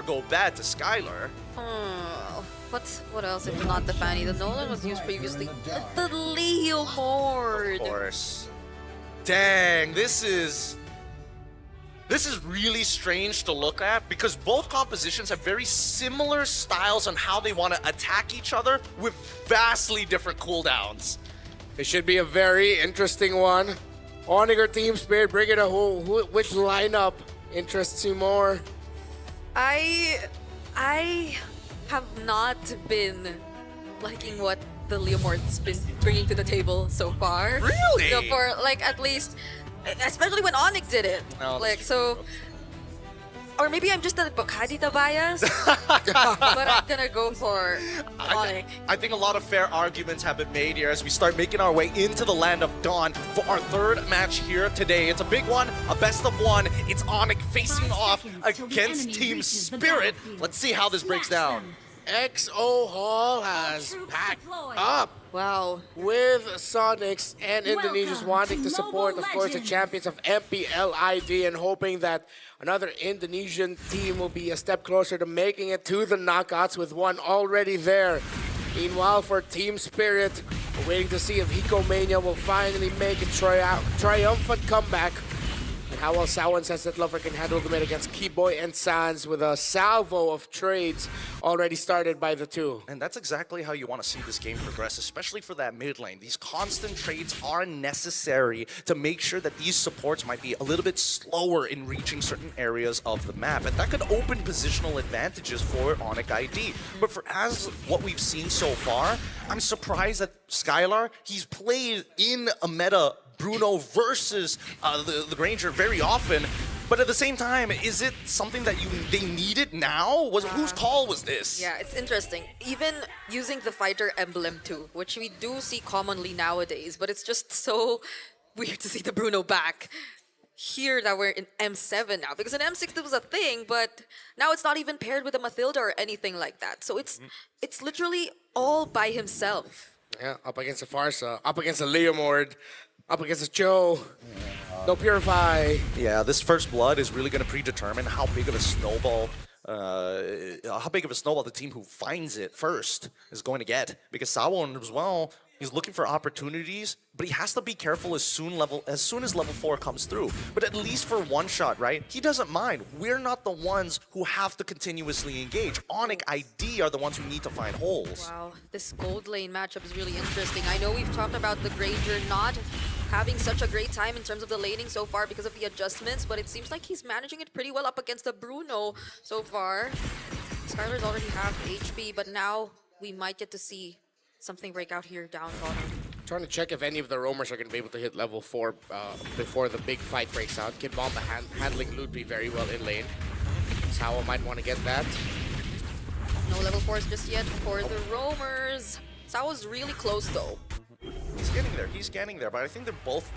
go bad to Skylar. What else if not the Fanny? The Nolan was used previously. The Leomord. Of course. Dang, this is really strange to look at because both compositions have very similar styles on how they want to attack each other with vastly different cooldowns. It should be a very interesting one. ONIC or Team Spirit, bring it home. Which lineup interests you more? I have not been liking what the Leomord's been bringing to the table so far. Really? So for like at least, especially when ONIC did it. No, like so, or maybe I'm just a Bokadita bias, but I'm gonna go for ONIC. I think a lot of fair arguments have been made here as we start making our way into the land of Dawn for our third match here today. It's a big one, a best of one. It's ONIC facing off against Team Spirit. Let's see how this breaks down. XO Hall has packed up. Wow. With Sonics and Indonesians wanting to support, of course, the champions of MPLID and hoping that another Indonesian team will be a step closer to making it to the knockouts with one already there. Meanwhile, for Team Spirit, we're waiting to see if Hicomania will finally make a triumphant comeback. And how well Sao and Sunset Lover can handle the mid against Keyboy and Sans with a salvo of trades already started by the two. And that's exactly how you want to see this game progress, especially for that mid lane. These constant trades are necessary to make sure that these supports might be a little bit slower in reaching certain areas of the map. And that could open positional advantages for ONIC ID. But for as what we've seen so far, I'm surprised that Skylar, he's played in a meta Bruno versus the Granger very often, but at the same time, is it something that they needed now? Whose call was this? Yeah, it's interesting. Even using the fighter emblem too, which we do see commonly nowadays, but it's just so weird to see the Bruno back. Here that we're in M7 now, because in M6 it was a thing, but now it's not even paired with a Mathilda or anything like that. So it's literally all by himself. Yeah, up against a Farsa, up against a Leomord, up against a Joe. No Purify. Yeah, this first blood is really going to predetermine how big of a snowball the team who finds it first is going to get. Because Sawon as well, he's looking for opportunities, but he has to be careful as soon as level 4 comes through. But at least for one shot, right? He doesn't mind. We're not the ones who have to continuously engage. ONIC ID are the ones who need to find holes. Wow, this gold lane matchup is really interesting. I know we've talked about the Granger not having such a great time in terms of the laning so far because of the adjustments, but it seems like he's managing it pretty well up against the Bruno so far. Skylar's already half HP, but now we might get to see something break out here down bottom. Trying to check if any of the roamers are going to be able to hit level 4 before the big fight breaks out. Kid Bomba handling Ludwig very well in lane. Sao might want to get that. No level 4s just yet for the roamers. Sao's really close though. He's getting there, but I think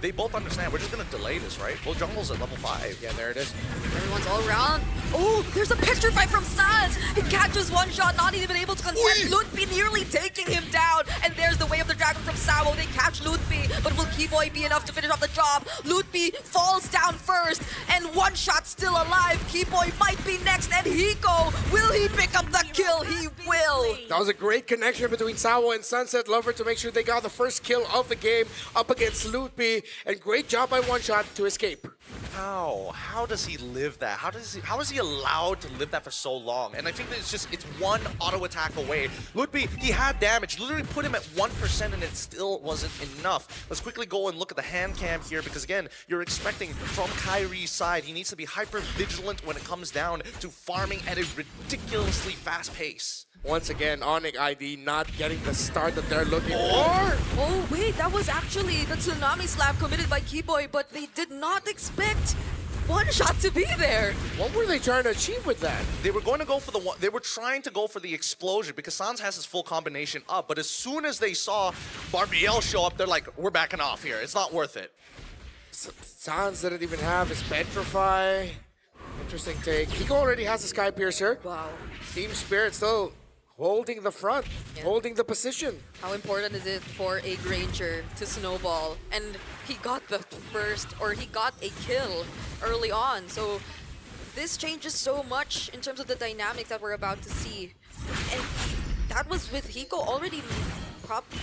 they both understand. We're just gonna delay this, right? Well, jungle's at level 5. Yeah, there it is. Everyone's all around. Oh, there's a picture fight from Sans. He catches one shot, not even able to contest. Ludwig nearly taking him down. And there's the Way of the Dragon from Sao. They catch Ludwig, but will Keyboy be enough to finish off the job? Ludwig falls down first, and one shot still alive. Keyboy might be next, and Hiko, will he pick up the kill? He will. That was a great connection between Sao and Sunset Lover to make sure they got the first kill of the game up against Ludwig, and great job by One Shot to escape. How does he live that? How is he allowed to live that for so long? And I think that it's one auto attack away. Ludwig, he had damage, literally put him at 1% and it still wasn't enough. Let's quickly go and look at the hand cam here because again, you're expecting from Kyrie's side, he needs to be hyper vigilant when it comes down to farming at a ridiculously fast pace. Once again, ONIC ID not getting the start that they're looking for. Oh wait, that was actually the Tsunami Slam committed by Keyboy, but they did not expect One Shot to be there. What were they trying to achieve with that? They were going to go for the one. They were trying to go for the explosion because Sans has his full combination up. But as soon as they saw Barbiel show up, they're like, "We're backing off here. It's not worth it." Sans didn't even have his Petrify. Interesting take. Hiko already has a Sky Piercer. Wow. Team Spirit still holding the front, holding the position. How important is it for a Granger to snowball? And he got the first, or he got a kill early on. So this changes so much in terms of the dynamics that we're about to see. And that was with Hiko already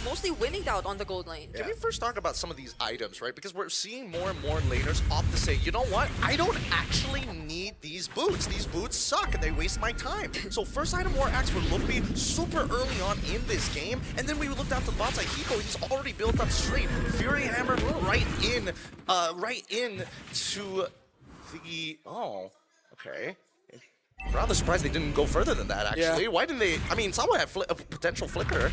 mostly winning out on the gold lane. Can we first talk about some of these items, right? Because we're seeing more and more laners opt to say, you know what? I don't actually need these boots. These boots suck and they waste my time. So first item war axe for Lumpy super early on in this game. And then we looked out to the bot side. Hiko, he's already built up straight. Fury Hammer right in to the... Oh, okay. Rather surprised they didn't go further than that, actually. Yeah. Why didn't they? I mean, someone had a potential flicker.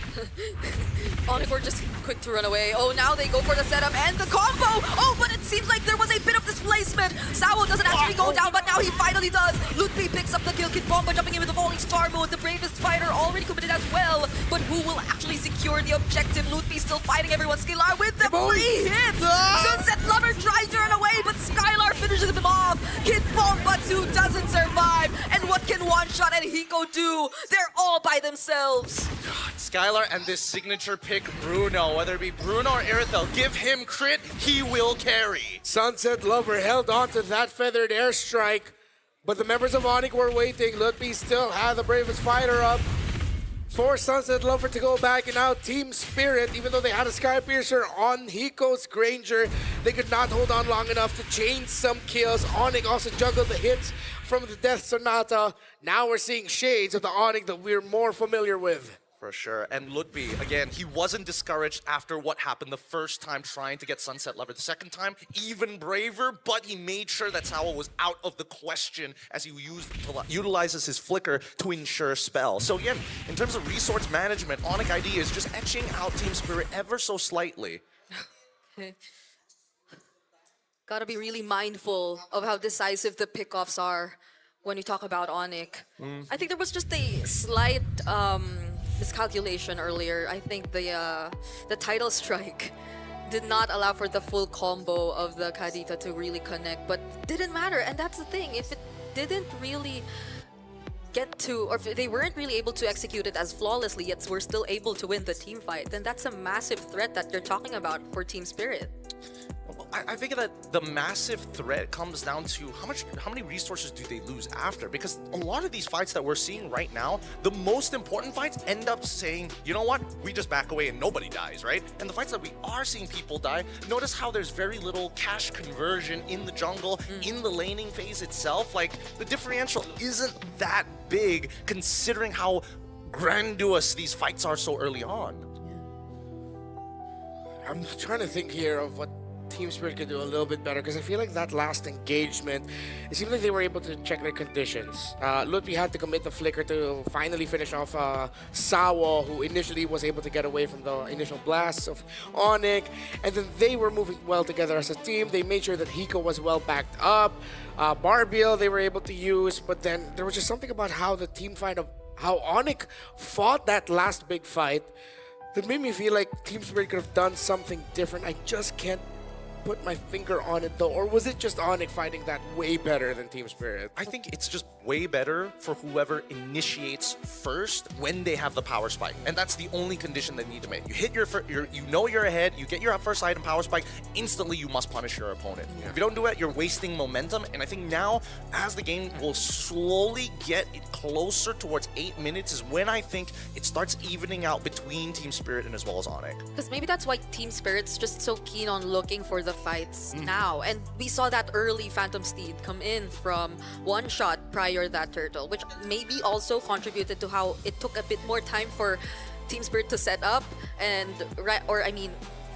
ONIC were just quick to run away. Oh, now they go for the setup and the combo. Oh, but it seems like there was a bit of displacement. Sawo doesn't actually go down, but now he finally does. Ludwig picks up the kill. Kid Bomba jumping in with the falling star mode. The bravest fighter already committed as well. But who will actually secure the objective? Ludwig still fighting everyone. Skylar with the free hit. Sunset Lover tries to run away, but Skylar finishes him off. Kid Bomba 2 doesn't survive. And what can One Shot and Hiko do? They're all by themselves. Skylar and this signature pick, Bruno. Whether it be Bruno or Irithel, give him crit, he will carry. Sunset Lover held on to that feathered airstrike, but the members of ONIC were waiting. Ludwig still had the bravest fighter up for Sunset Lover to go back, and now Team Spirit, even though they had a Sky Piercer on Hiko's Granger, they could not hold on long enough to chain some kills. ONIC also juggled the hits from the Death Sonata. Now we're seeing shades of the ONIC that we're more familiar with. For sure. And Ludwig, again, he wasn't discouraged after what happened the first time trying to get Sunset Lover. The second time, even braver, but he made sure that Sawa was out of the question as he utilizes his flicker to ensure spell. So again, in terms of resource management, ONIC ID is just etching out Team Spirit ever so slightly. Gotta be really mindful of how decisive the pickoffs are when you talk about ONIC. I think there was just a slight miscalculation earlier. I think the title strike did not allow for the full combo of the Kadita to really connect, but didn't matter. And that's the thing, if it didn't really get to, or if they weren't really able to execute it as flawlessly, yet we're still able to win the team fight, then that's a massive threat that you're talking about for Team Spirit. I think that the massive threat comes down to how many resources do they lose after? Because a lot of these fights that we're seeing right now, the most important fights end up saying, you know what, we just back away and nobody dies, right? And the fights that we are seeing people die, notice how there's very little cash conversion in the jungle, in the laning phase itself. Like, the differential isn't that big considering how grandiose these fights are so early on. I'm trying to think here of what Team Spirit could do a little bit better, because I feel like that last engagement, it seemed like they were able to check their conditions. Ludwig had to commit the flicker to finally finish off Sawa, who initially was able to get away from the initial blasts of ONIC, and then they were moving well together as a team. They made sure that Hiko was well backed up. Barbiel they were able to use, but then there was just something about how the team fight of how ONIC fought that last big fight that made me feel like Team Spirit could have done something different. I just can't put my finger on it though, or was it just ONIC fighting that way better than Team Spirit? I think it's just way better for whoever initiates first when they have the power spike, and that's the only condition they need to make. You hit you know you're ahead, you get your first item power spike, instantly you must punish your opponent. Yeah. If you don't do it, you're wasting momentum, and I think now, as the game will slowly get closer towards 8 minutes, is when I think it starts evening out between Team Spirit and as well as ONIC. Because maybe that's why Team Spirit's just so keen on looking for the fights now. And we saw that early Phantom Steed come in from One Shot prior that Turtle, which maybe also contributed to how it took a bit more time for Team Spirit to set up and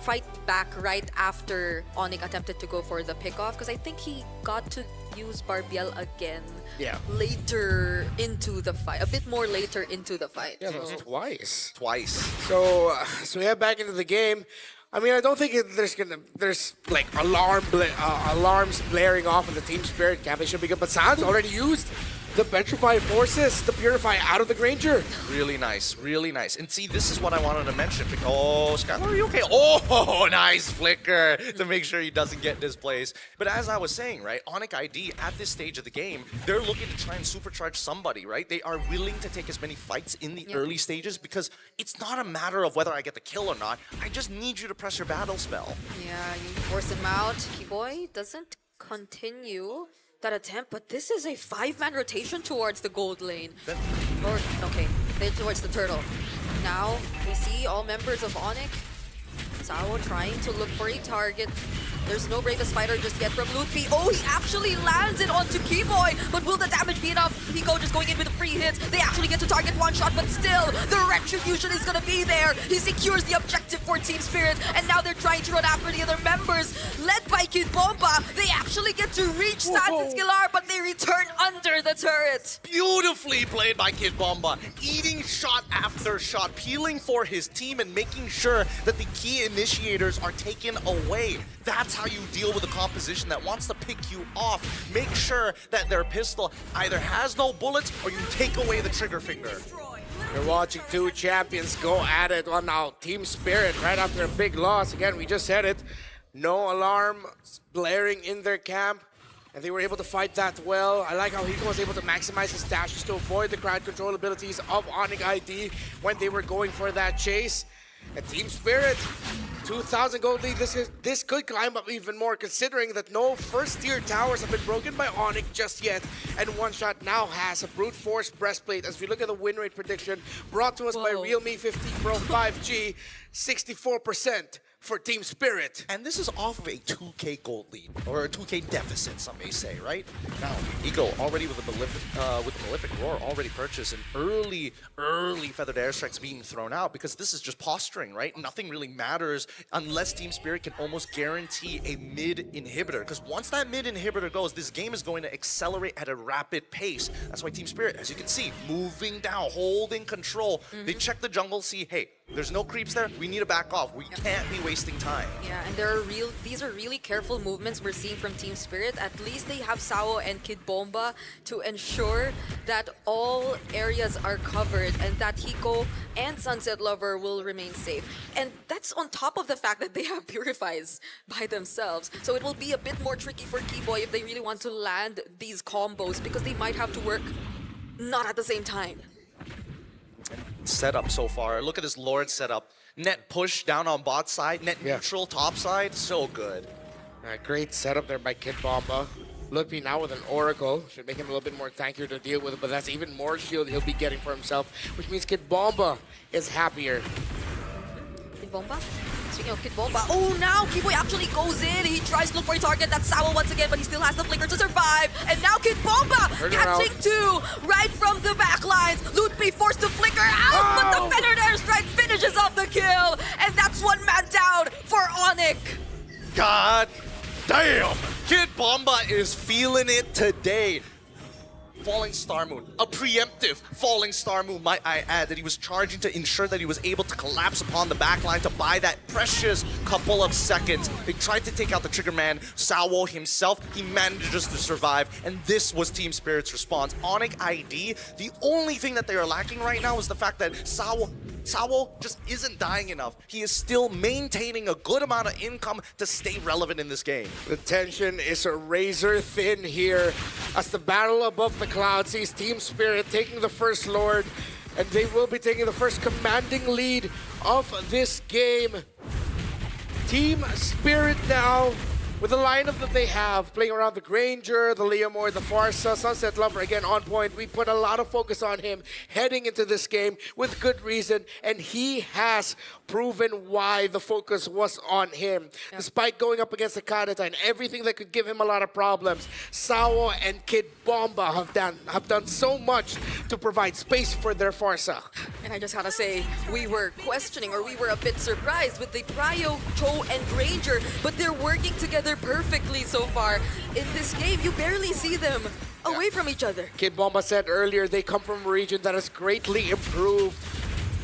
fight back right after ONIC attempted to go for the pickoff, because I think he got to use Barbiel again later into the fight, a bit more later into the fight. Yeah, that was twice. So we head back into the game. I mean, I don't think there's like alarms blaring off in the Team Spirit camp. They should be good, but Sans already used the Petrify Forces, the Purify out of the Granger. Really nice, really nice. And see, this is what I wanted to mention. Oh, Skylar, are you okay? Oh, nice flicker to make sure he doesn't get displaced. But as I was saying, right, ONIC ID at this stage of the game, they're looking to try and supercharge somebody, right? They are willing to take as many fights in the early stages because it's not a matter of whether I get the kill or not. I just need you to press your battle spell. Yeah, you force him out. Keyboy doesn't continue that attempt, but this is a 5-man rotation towards the gold lane. Or, okay, they're towards the turtle. Now, we see all members of ONIC. Sao trying to look for a target. There's no Bravest Fighter just yet from Lutpi. Oh, he actually lands it onto Keyboy, but will the damage be enough? Pico just going in with a free hit. They actually get to target one shot, but still, the retribution is gonna be there. He secures the objective for Team Spirit, and now they're trying to run after the other members. Led by Kid Bomba, they actually get to reach Sans and Skillar, but they return under the turret. Beautifully played by Kid Bomba, eating shot after shot, peeling for his team and making sure that the key initiators are taken away. That's how you deal with a composition that wants to pick you off. Make sure that their pistol either has no bullets or you take away the trigger finger. You're watching two champions go at it. Well, now, Team Spirit, right after a big loss. Again, we just said it. No alarm blaring in their camp. And they were able to fight that well. I like how Hiko was able to maximize his dashes to avoid the crowd control abilities of ONIC ID when they were going for that chase. And Team Spirit, 2,000 gold lead. This could climb up even more, considering that no first-tier towers have been broken by ONIC just yet. And One Shot now has a brute force breastplate. As we look at the win rate prediction brought to us by Realme 50 Pro 5G, 64% for Team Spirit. And this is off of a 2K gold lead, or a 2K deficit, some may say, right? Now, Eco already with the Malefic Roar already purchased, and early feathered airstrikes being thrown out, because this is just posturing, right? Nothing really matters unless Team Spirit can almost guarantee a mid inhibitor, because once that mid inhibitor goes, this game is going to accelerate at a rapid pace. That's why Team Spirit, as you can see, moving down, holding control. They check the jungle, see, hey, there's no creeps there, we need to back off. We can't be wasting time. Yeah, and these are really careful movements we're seeing from Team Spirit. At least they have Sao and Kid Bomba to ensure that all areas are covered and that Hiko and Sunset Lover will remain safe. And that's on top of the fact that they have Purifies by themselves. So it will be a bit more tricky for Keyboy if they really want to land these combos, because they might have to work not at the same time. Setup so far. Look at this Lord setup. Net push down on bot side, net neutral top side. So good. Great setup there by Kid Bomba. Lutpi now with an Oracle. Should make him a little bit more tankier to deal with, but that's even more shield he'll be getting for himself, which means Kid Bomba is happier. Kid Bomba? Speaking of Kid Bomba, oh, now Keyboy actually goes in. He tries to look for a target. That's Sao once again, but he still has the flicker to survive. And now Kid Bomba catching two right from the back lines. Lutpi forced to flicker out, but the feathered airstrike finishes off the kill. And that's one man down for ONIC. God damn! Kid Bomba is feeling it today. Falling Star Moon, a preemptive Falling Star Moon, might I add, that he was charging to ensure that he was able to collapse upon the backline to buy that precious couple of seconds. They tried to take out the trigger man, Sao himself, he manages to survive, and this was Team Spirit's response. ONIC ID, the only thing that they are lacking right now is the fact that Sao just isn't dying enough. He is still maintaining a good amount of income to stay relevant in this game. The tension is razor thin here as the battle above the clouds sees Team Spirit taking the first Lord, and they will be taking the first commanding lead of this game. Team Spirit now, with the lineup that they have, playing around the Granger, the Leomore, the Farsa, Sunset Lover again on point. We put a lot of focus on him heading into this game with good reason, and he has proven why the focus was on him. Despite going up against the Kadeta and everything that could give him a lot of problems, Sao and Kid Bomba have done so much to provide space for their Farsa. And I just gotta say, we were questioning, or we were a bit surprised with the Prio, Cho, and Granger, but they're working together perfectly so far. In this game, you barely see them away from each other. Kid Bomba said earlier they come from a region that has greatly improved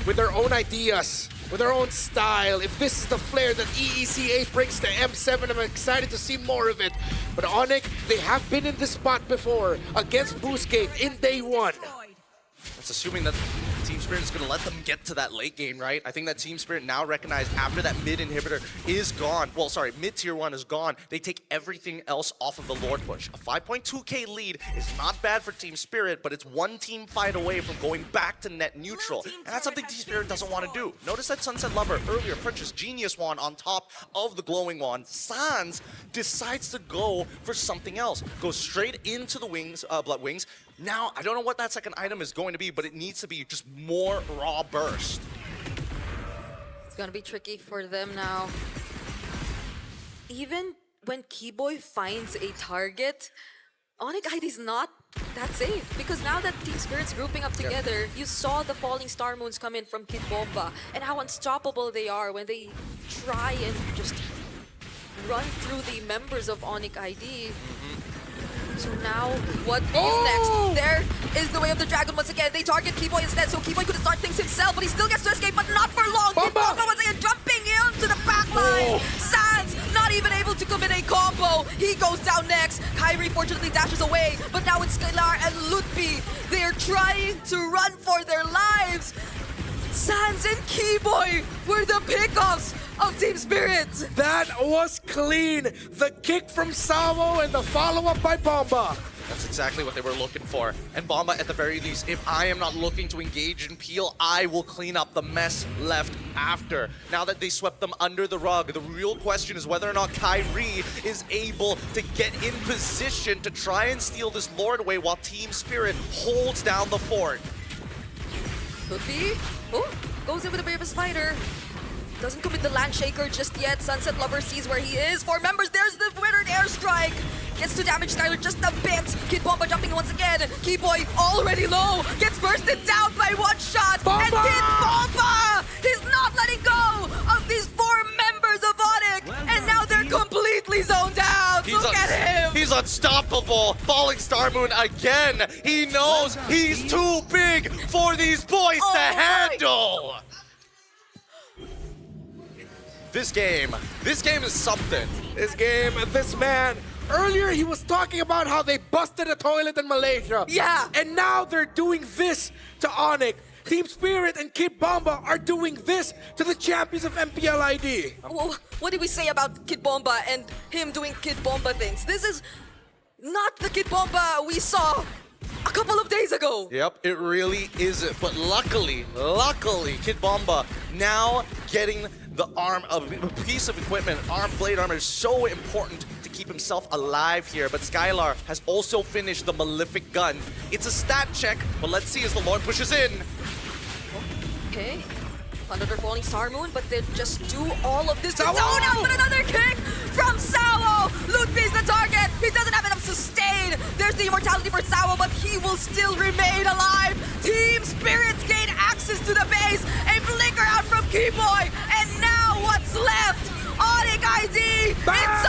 with their own ideas, with their own style. If this is the flair that EECA brings to M7, I'm excited to see more of it. But ONIC, they have been in this spot before against Boostgate in day one. That's assuming that Team Spirit is going to let them get to that late game, right? I think that Team Spirit now recognize after that mid inhibitor is gone, well, sorry, mid tier 1 is gone, they take everything else off of the Lord push. A 5.2k lead is not bad for Team Spirit, but it's one team fight away from going back to net neutral. And that's something Team Spirit doesn't want to do. Notice that Sunset Lover earlier purchased Genius Wand on top of the Glowing Wand. Sans decides to go for something else. Goes straight into the wings, Blood Wings. Now, I don't know what that second item is going to be, but it needs to be just more raw burst. It's gonna be tricky for them now. Even when Keyboy finds a target, ONIC ID's not that safe, because now that Team Spirit's grouping up together, you saw the falling star moons come in from Kid Bomba and how unstoppable they are when they try and just run through the members of ONIC ID. So now, what is next? There is the way of the dragon once again. They target Keyboy instead, so Keyboy could start things himself, but he still gets to escape, but not for long. Kid Bomba once again jumping into the backline. Sans not even able to commit a combo. He goes down next. Kyrie fortunately dashes away, but now it's Skylar and Lutfi. They're trying to run for their lives. Sans and Keyboy were the pickoffs of Team Spirit. That was clean. The kick from Samo and the follow-up by Bomba. That's exactly what they were looking for. And Bomba, at the very least, if I am not looking to engage in Peel, I will clean up the mess left after. Now that they swept them under the rug, the real question is whether or not Kyrie is able to get in position to try and steal this Lord away while Team Spirit holds down the fort. Lutfi, goes in with the bravest fighter. Doesn't commit the land shaker just yet. Sunset Lover sees where he is. 4 members, there's the withered airstrike. Gets to damage Skylar just a bit. Kid Bomba jumping once again. Keyboy already low. Gets bursted down by one shot. Bomba! And Kid Bomba is not letting go of these 4 members of ONIC. And now they're completely zoned out. Look at him. He's unstoppable. Falling Star Moon again. He knows he's too big for these boys to handle. This game is something. This man, earlier he was talking about how they busted a toilet in Malaysia. Yeah. And now they're doing this to ONIC. Team Spirit and Kid Bomba are doing this to the champions of MPLID. Well, what did we say about Kid Bomba and him doing Kid Bomba things? This is not the Kid Bomba we saw a couple of days ago. Yep, it really isn't. But luckily, Kid Bomba now getting the arm of a piece of equipment. Blade armor is so important to keep himself alive here. But Skylar has also finished the Malefic Gun. It's a stat check, but let's see as the Lord pushes in. Okay. Under the falling star moon, but they just do all of this to Sao! zone out, but another kick from Sao! Lutfi's the target. He doesn't have enough sustain. There's the immortality for Sao, but he will still remain alive. Team Spirits gain access to the base. A flicker out from Keyboy, and now what's left? ONIC ID. It's